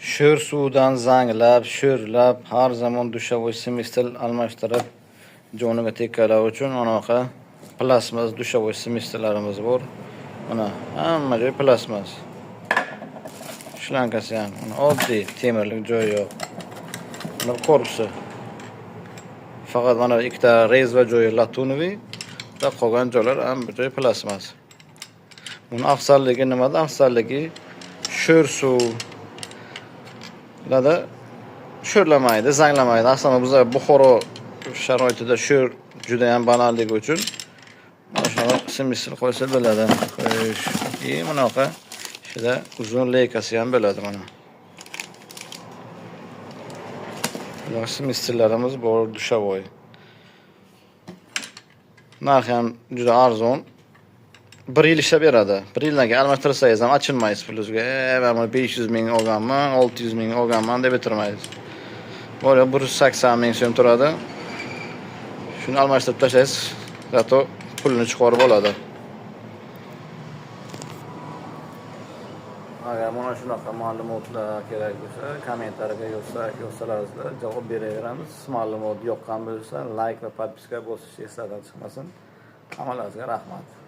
sho'r suvdan zanglab, sho'rlab, har zamon dushovoy smistel almashtirib, joniga tekkalar uchun anaqa plasmas dushovoy smistellarimiz bor. Mana hamma joy plasmas. Shlankasi ham oddiy, temirlik joyi yo'q. Mana korpusi. Faqat mana ikkita rezva joyi latunoviy va qolgan joylar hamma joy plasmas. Buni afzalligi nimada? Afzalligi sho'r suvlarda sho'rlamaydi, zanglamaydi. Aslida biz Buxoro sharoitida sho'r juda ham banalligi uchun mana shunaqa smistel qo'ysa bo'ladi. Xo'sh, bunaqa ichida uzun leykasi ham bo'ladi mana. Bunaqa smistellarimiz bor dushovoy. Narxi ham juda arzon. 1 yil ishlab beradi. 1 yildan keyin almashtirsangiz ham achinmaysiz pulingizga. Men 500 ming olganman, 600 ming olganman deb bitirmaysiz. Bora 180 ming so'm turadi. Shuni almashtirib tashlaysiz, zato pulni chiqarib oladi. Agar mana shunaqa ma'lumotlar kerak bo'lsa, kommentariyaga yozsalaringizlar, javob beraveramiz. Ma'lumot yoqqan bo'lsa, like va podpiska bosishni esdan chiqmasin. Hammalaringizga rahmat.